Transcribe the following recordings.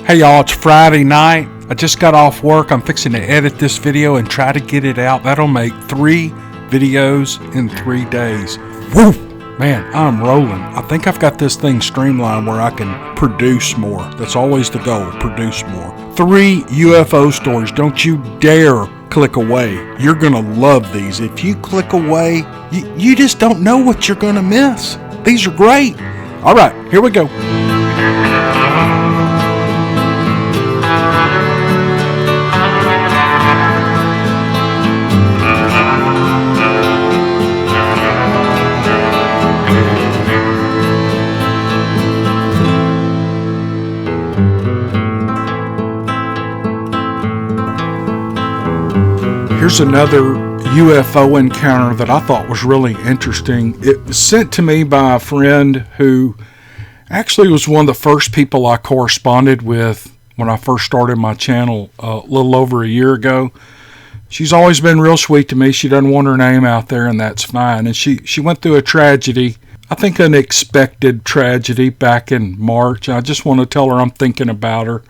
Hey y'all, it's Friday night. I just got off work. I'm fixing to edit this video and try to get it out. That'll make 3 videos in 3 days. Woo! Man, I'm rolling. I think I've got this thing streamlined where I can produce more. That's always the goal, produce more. 3 UFO stories. Don't you dare click away. You're gonna love these. If you click away, you just don't know what you're gonna miss. These are great. All right, here we go. Here's another UFO encounter that I thought was really interesting. It was sent to me by a friend who actually was one of the first people I corresponded with when I first started my channel a little over a year ago. She's always been real sweet to me. She doesn't want her name out there, and that's fine. And she went through a tragedy, I think an expected tragedy, back in March. I just want to tell her I'm thinking about her.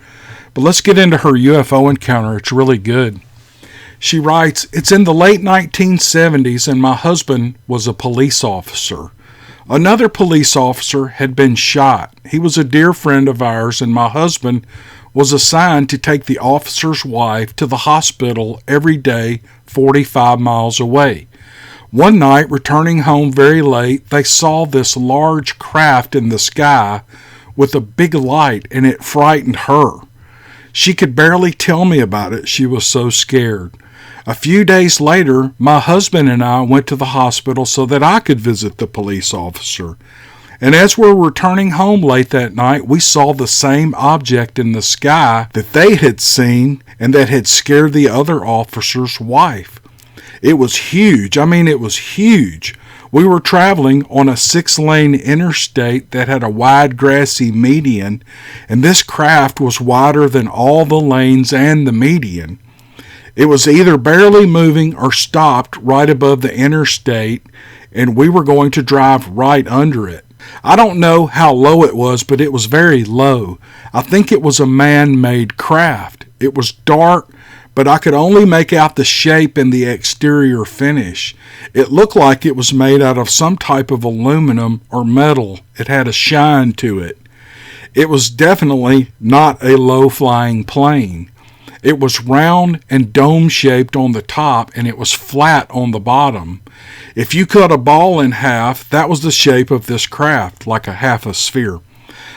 But let's get into her UFO encounter. It's really good. She writes, "It's in the late 1970s and my husband was a police officer. Another police officer had been shot. He was a dear friend of ours and my husband was assigned to take the officer's wife to the hospital every day 45 miles away. One night, returning home very late, they saw this large craft in the sky with a big light and it frightened her. She could barely tell me about it. She was so scared. A few days later, my husband and I went to the hospital so that I could visit the police officer. And as we were returning home late that night, we saw the same object in the sky that they had seen and that had scared the other officer's wife. It was huge. It was huge. We were traveling on a 6-lane interstate that had a wide grassy median, and this craft was wider than all the lanes and the median. It was either barely moving or stopped right above the interstate, and we were going to drive right under it. I don't know how low it was, but it was very low. I think it was a man-made craft. It was dark, but I could only make out the shape and the exterior finish. It looked like it was made out of some type of aluminum or metal. It had a shine to it. It was definitely not a low-flying plane. It was round and dome-shaped on the top, and it was flat on the bottom. If you cut a ball in half, that was the shape of this craft, like a half a sphere.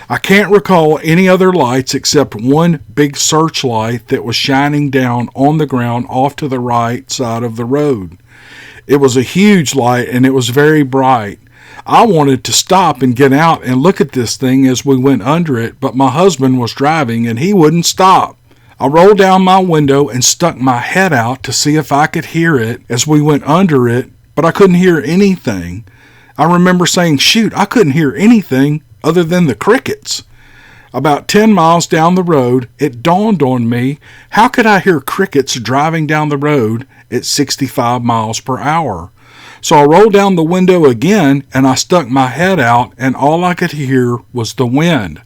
I can't recall any other lights except one big searchlight that was shining down on the ground off to the right side of the road. It was a huge light, and it was very bright. I wanted to stop and get out and look at this thing as we went under it, but my husband was driving, and he wouldn't stop. I rolled down my window and stuck my head out to see if I could hear it as we went under it, but I couldn't hear anything. I remember saying, shoot, I couldn't hear anything other than the crickets. About 10 miles down the road, it dawned on me, how could I hear crickets driving down the road at 65 miles per hour? So I rolled down the window again and I stuck my head out and all I could hear was the wind.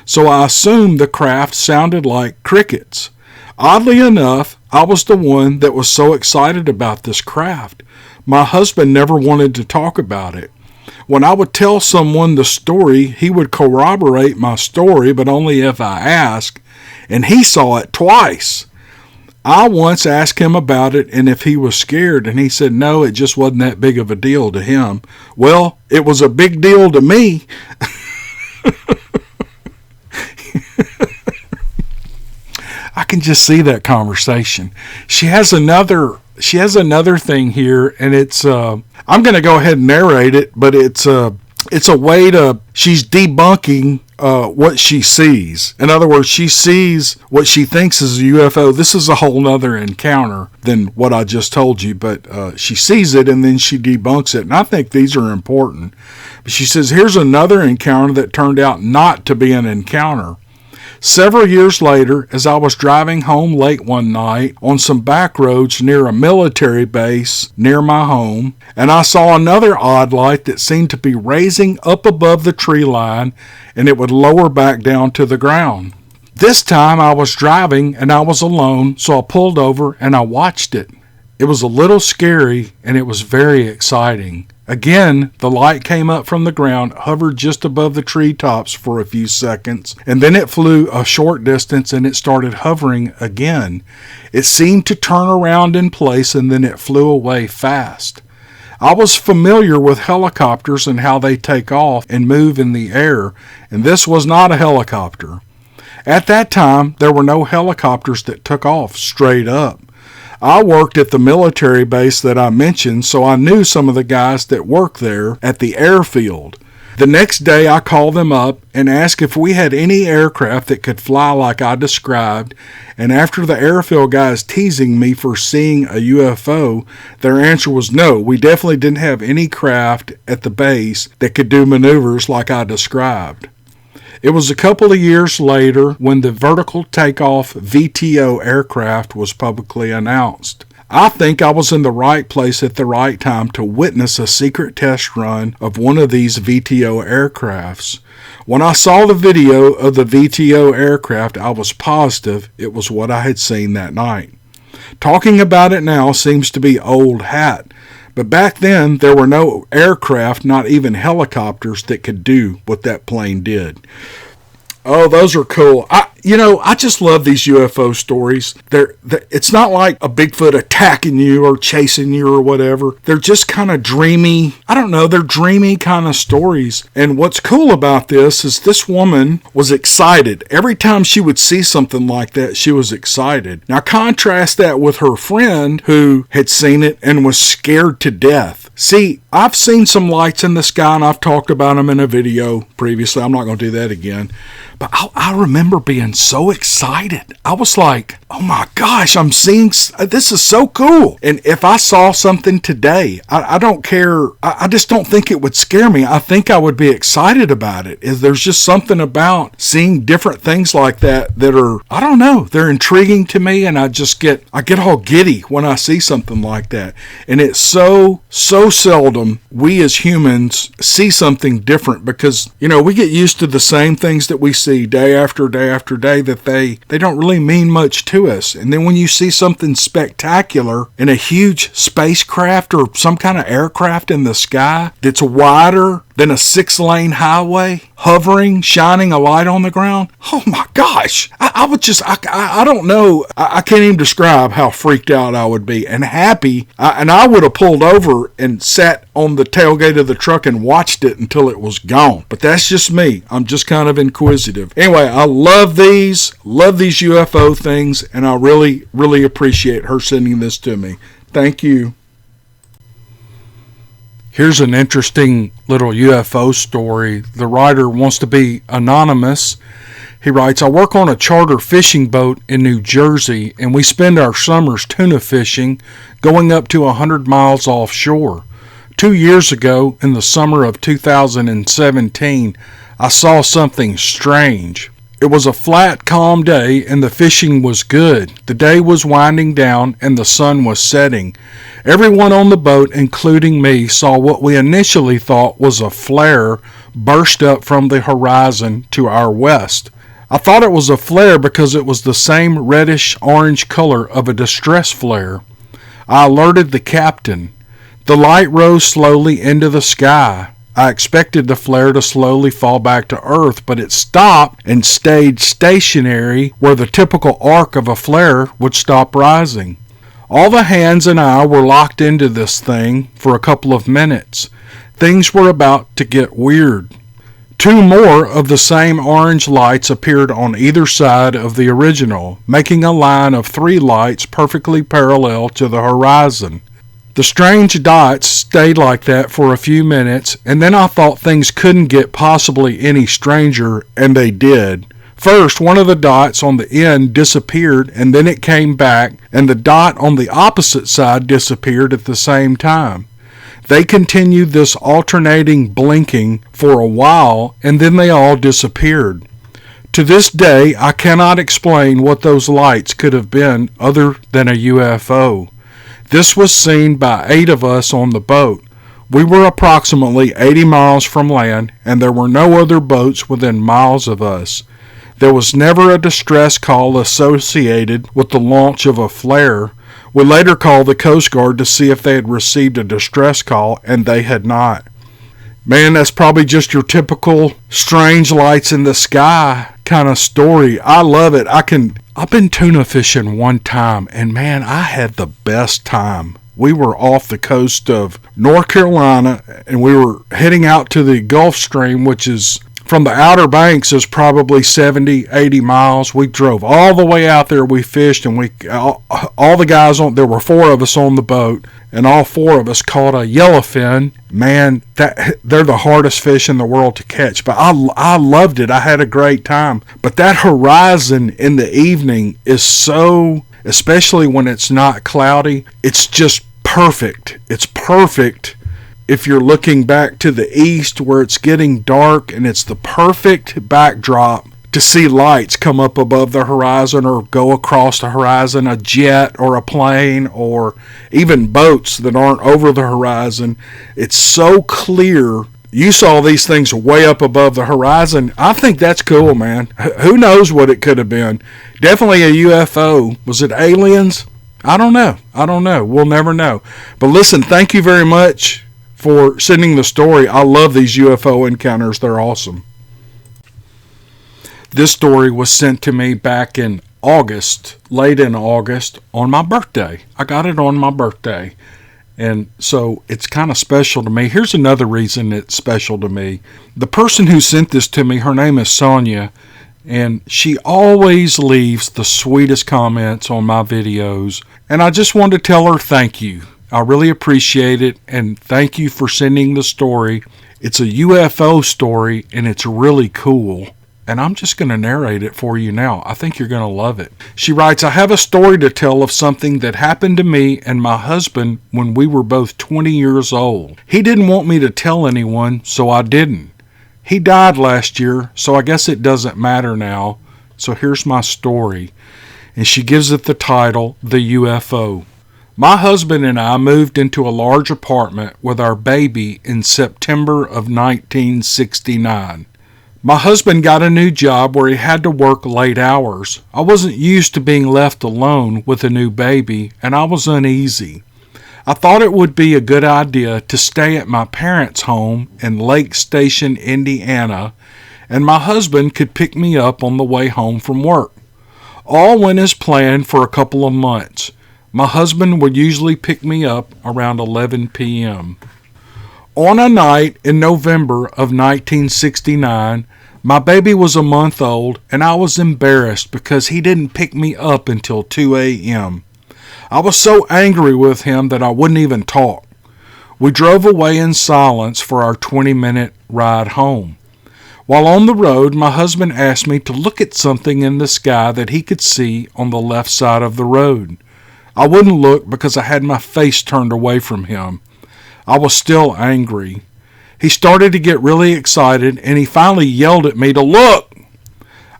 So I assumed the craft sounded like crickets. Oddly enough, I was the one that was so excited about this craft. My husband never wanted to talk about it. When I would tell someone the story, he would corroborate my story, but only if I asked, and he saw it twice. I once asked him about it and if he was scared, and he said no, it just wasn't that big of a deal to him. Well, it was a big deal to me. I can just see that conversation. She has another thing here, and it's I'm going to go ahead and narrate it, but it's a way to, she's debunking what she sees. In other words, she sees what she thinks is a UFO. This is a whole nother encounter than what I just told you, but she sees it and then she debunks it. And I think these are important. But she says, here's another encounter that turned out not to be an encounter. Several years later, as I was driving home late one night on some back roads near a military base near my home, and I saw another odd light that seemed to be raising up above the tree line, and it would lower back down to the ground. This time I was driving and I was alone, so I pulled over and I watched it. It was a little scary and it was very exciting. Again, the light came up from the ground, hovered just above the treetops for a few seconds, and then it flew a short distance and it started hovering again. It seemed to turn around in place and then it flew away fast. I was familiar with helicopters and how they take off and move in the air, and this was not a helicopter. At that time, there were no helicopters that took off straight up. I worked at the military base that I mentioned, so I knew some of the guys that worked there at the airfield. The next day I called them up and asked if we had any aircraft that could fly like I described, and after the airfield guys teasing me for seeing a UFO, their answer was no, we definitely didn't have any craft at the base that could do maneuvers like I described. It was a couple of years later when the vertical takeoff VTO aircraft was publicly announced. I think I was in the right place at the right time to witness a secret test run of one of these VTO aircrafts. When I saw the video of the VTO aircraft, I was positive it was what I had seen that night. Talking about it now seems to be old hat, but back then there were no aircraft, not even helicopters, that could do what that plane did. Oh, those are cool. I just love these UFO stories. It's not like a Bigfoot attacking you or chasing you or whatever. They're just kind of dreamy. I don't know. They're dreamy kind of stories. And what's cool about this is this woman was excited. Every time she would see something like that, she was excited. Now contrast that with her friend who had seen it and was scared to death. See, I've seen some lights in the sky and I've talked about them in a video previously. I'm not going to do that again. But I remember being so excited. I was like, oh my gosh, I'm seeing, this is so cool. And if I saw something today, I don't care. I just don't think it would scare me. I think I would be excited about it. There's just something about seeing different things like that are, I don't know, they're intriguing to me. And I get all giddy when I see something like that. And it's so seldom we as humans see something different because, we get used to the same things that we see day after day after day that they don't really mean much to us. And then when you see something spectacular in a huge spacecraft or some kind of aircraft in the sky that's wider than a 6-lane highway, hovering, shining a light on the ground, oh my gosh, I don't know, I can't even describe how freaked out I would be and happy, and I would have pulled over and sat on the tailgate of the truck and watched it until it was gone. But that's just me. I'm just kind of inquisitive. Anyway, I love these UFO things, and I really, really appreciate her sending this to me. Thank you. Here's an interesting little UFO story. The writer wants to be anonymous. He writes, I work on a charter fishing boat in New Jersey, and we spend our summers tuna fishing, going up to 100 miles offshore. 2 years ago, in the summer of 2017, I saw something strange. It was a flat, calm day, and the fishing was good. The day was winding down, and the sun was setting. Everyone on the boat, including me, saw what we initially thought was a flare burst up from the horizon to our west. I thought it was a flare because it was the same reddish-orange color of a distress flare. I alerted the captain. The light rose slowly into the sky. I expected the flare to slowly fall back to Earth, but it stopped and stayed stationary where the typical arc of a flare would stop rising. All the hands and I were locked into this thing for a couple of minutes. Things were about to get weird. 2 more of the same orange lights appeared on either side of the original, making a line of 3 lights perfectly parallel to the horizon. The strange dots stayed like that for a few minutes, and then I thought things couldn't get possibly any stranger, and they did. First, one of the dots on the end disappeared, and then it came back, and the dot on the opposite side disappeared at the same time. They continued this alternating blinking for a while, and then they all disappeared. To this day, I cannot explain what those lights could have been other than a UFO. This was seen by 8 of us on the boat. We were approximately 80 miles from land, and there were no other boats within miles of us. There was never a distress call associated with the launch of a flare. We later called the Coast Guard to see if they had received a distress call, and they had not. Man, that's probably just your typical strange lights in the sky kind of story. I love it. I've been tuna fishing one time, and man, I had the best time. We were off the coast of North Carolina, and we were heading out to the Gulf Stream, which is from the Outer Banks is probably 70, 80 miles. We drove all the way out there. We fished, and all the guys there were 4 of us on the boat, and all 4 of us caught a yellowfin. Man, they're the hardest fish in the world to catch, but I loved it. I had a great time. But that horizon in the evening is so, especially when it's not cloudy, it's just perfect. It's perfect if you're looking back to the east where it's getting dark, and it's the perfect backdrop to see lights come up above the horizon or go across the horizon, a jet or a plane or even boats that aren't over the horizon. It's so clear. You saw these things way up above the horizon. I think that's cool, man. Who knows what it could have been? Definitely a UFO. Was it aliens? I don't know. We'll never know. But listen, thank you very much for sending the story. I love these UFO encounters. They're awesome. This story was sent to me back in August, late in August, on my birthday. I got it on my birthday. And so it's kind of special to me. Here's another reason it's special to me. The person who sent this to me, her name is Sonia, and she always leaves the sweetest comments on my videos. And I just wanted to tell her thank you. I really appreciate it, and thank you for sending the story. It's a UFO story, and it's really cool. And I'm just going to narrate it for you now. I think you're going to love it. She writes, I have a story to tell of something that happened to me and my husband when we were both 20 years old. He didn't want me to tell anyone, so I didn't. He died last year, so I guess it doesn't matter now. So here's my story. And she gives it the title, The UFO. My husband and I moved into a large apartment with our baby in September of 1969. My husband got a new job where he had to work late hours. I wasn't used to being left alone with a new baby, and I was uneasy. I thought it would be a good idea to stay at my parents' home in Lake Station, Indiana, and my husband could pick me up on the way home from work. All went as planned for a couple of months. My husband would usually pick me up around 11 p.m. On a night in November of 1969, my baby was a month old, and I was embarrassed because he didn't pick me up until 2 a.m. I was so angry with him that I wouldn't even talk. We drove away in silence for our 20-minute ride home. While on the road, my husband asked me to look at something in the sky that he could see on the left side of the road. I wouldn't look because I had my face turned away from him. I was still angry. He started to get really excited, and he finally yelled at me to look.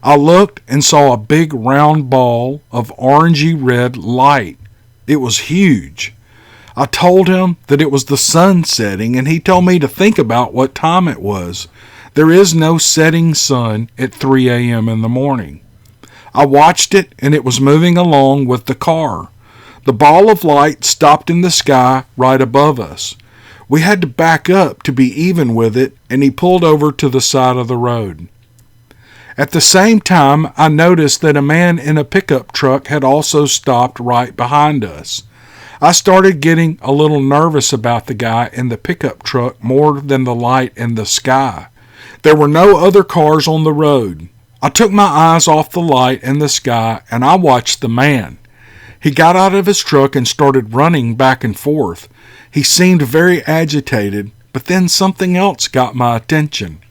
I looked and saw a big round ball of orangey red light. It was huge. I told him that it was the sun setting, and he told me to think about what time it was. There is no setting sun at 3 a.m. in the morning. I watched it, and it was moving along with the car. The ball of light stopped in the sky right above us. We had to back up to be even with it, and he pulled over to the side of the road. At the same time, I noticed that a man in a pickup truck had also stopped right behind us. I started getting a little nervous about the guy in the pickup truck more than the light in the sky. There were no other cars on the road. I took my eyes off the light in the sky, and I watched the man. He got out of his truck and started running back and forth. He seemed very agitated, but then something else got my attention.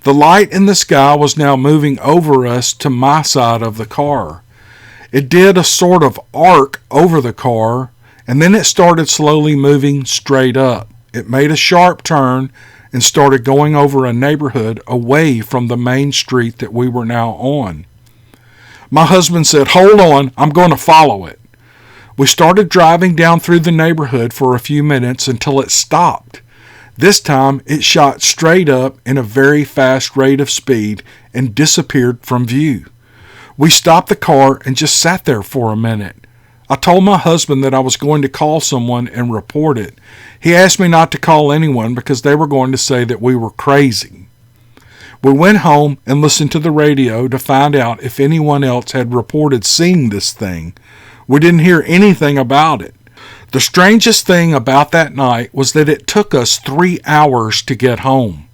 The light in the sky was now moving over us to my side of the car. It did a sort of arc over the car, and then it started slowly moving straight up. It made a sharp turn and started going over a neighborhood away from the main street that we were now on. My husband said, "Hold on, I'm going to follow it." We started driving down through the neighborhood for a few minutes until it stopped. This time, it shot straight up in a very fast rate of speed and disappeared from view. We stopped the car and just sat there for a minute. I told my husband that I was going to call someone and report it. He asked me not to call anyone because they were going to say that we were crazy. We went home and listened to the radio to find out if anyone else had reported seeing this thing. We didn't hear anything about it. The strangest thing about that night was that it took us 3 hours to get home.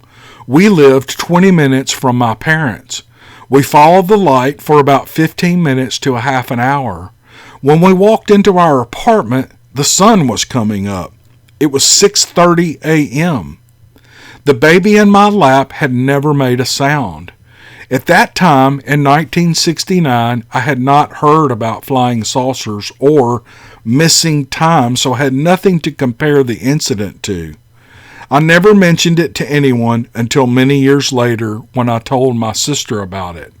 We lived 20 minutes from my parents. We followed the light for about 15 minutes to a half an hour. When we walked into our apartment, the sun was coming up. It was 6:30 a.m. The baby in my lap had never made a sound. At that time, in 1969, I had not heard about flying saucers or missing time, so I had nothing to compare the incident to. I never mentioned it to anyone until many years later when I told my sister about it.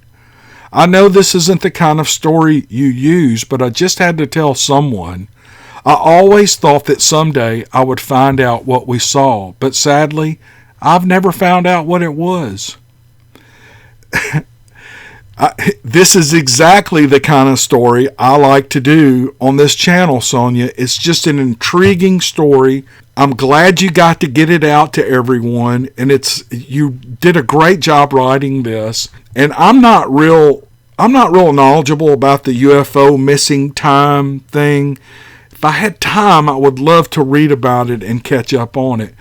I know this isn't the kind of story you use, but I just had to tell someone. I always thought that someday I would find out what we saw, but sadly, I've never found out what it was. This is exactly the kind of story I like to do on this channel, Sonia. It's just an intriguing story. I'm glad you got to get it out to everyone, and you did a great job writing this. And I'm not real knowledgeable about the UFO missing time thing. If I had time, I would love to read about it and catch up on it.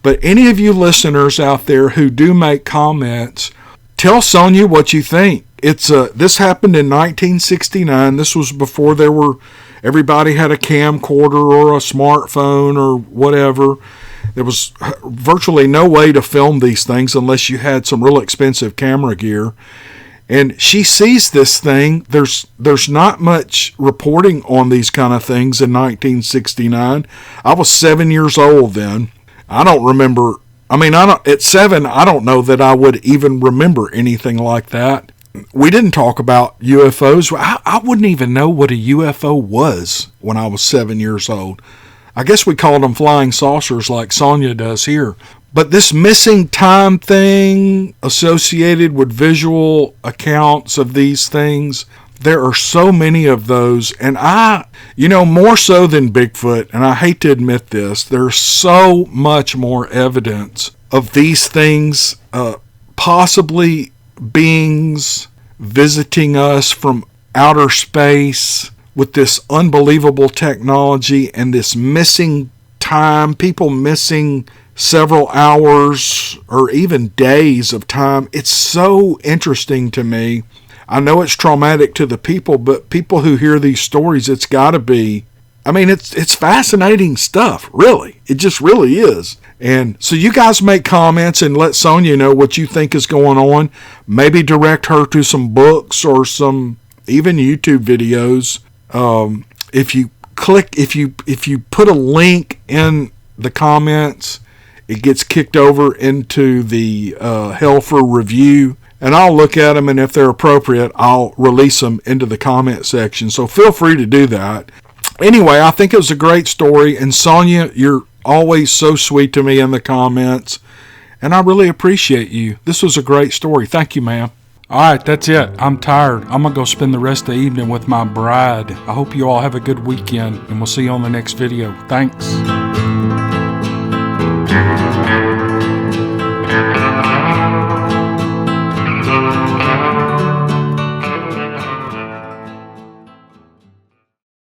But any of you listeners out there who do make comments, tell Sonia what you think. This happened in 1969. This was before everybody had a camcorder or a smartphone or whatever. There was virtually no way to film these things unless you had some real expensive camera gear. And she sees this thing. There's not much reporting on these kind of things in 1969. I was 7 years old then. I don't remember. At 7, I don't know that I would even remember anything like that. We didn't talk about UFOs. I wouldn't even know what a UFO was when I was 7 years old. I guess we called them flying saucers like Sonia does here. But this missing time thing associated with visual accounts of these things, there are so many of those. And more so than Bigfoot, and I hate to admit this, there's so much more evidence of these things, possibly beings visiting us from outer space with this unbelievable technology and this missing time, people missing several hours or even days of time. It's so interesting to me. I know it's traumatic to the people, but people who hear these stories, it's got to be, it's fascinating stuff, really. It just really is. And so you guys make comments and let Sonia know what you think is going on. Maybe direct her to some books or some even YouTube videos. If you put a link in the comments, it gets kicked over into the Hell for Review, and I'll look at them, and if they're appropriate, I'll release them into the comment section. So feel free to do that. Anyway, I think it was a great story, and Sonia, you're always so sweet to me in the comments, and I really appreciate you. This was a great story. Thank you, ma'am. All right, that's it. I'm tired. I'm going to go spend the rest of the evening with my bride. I hope you all have a good weekend, and we'll see you on the next video. Thanks.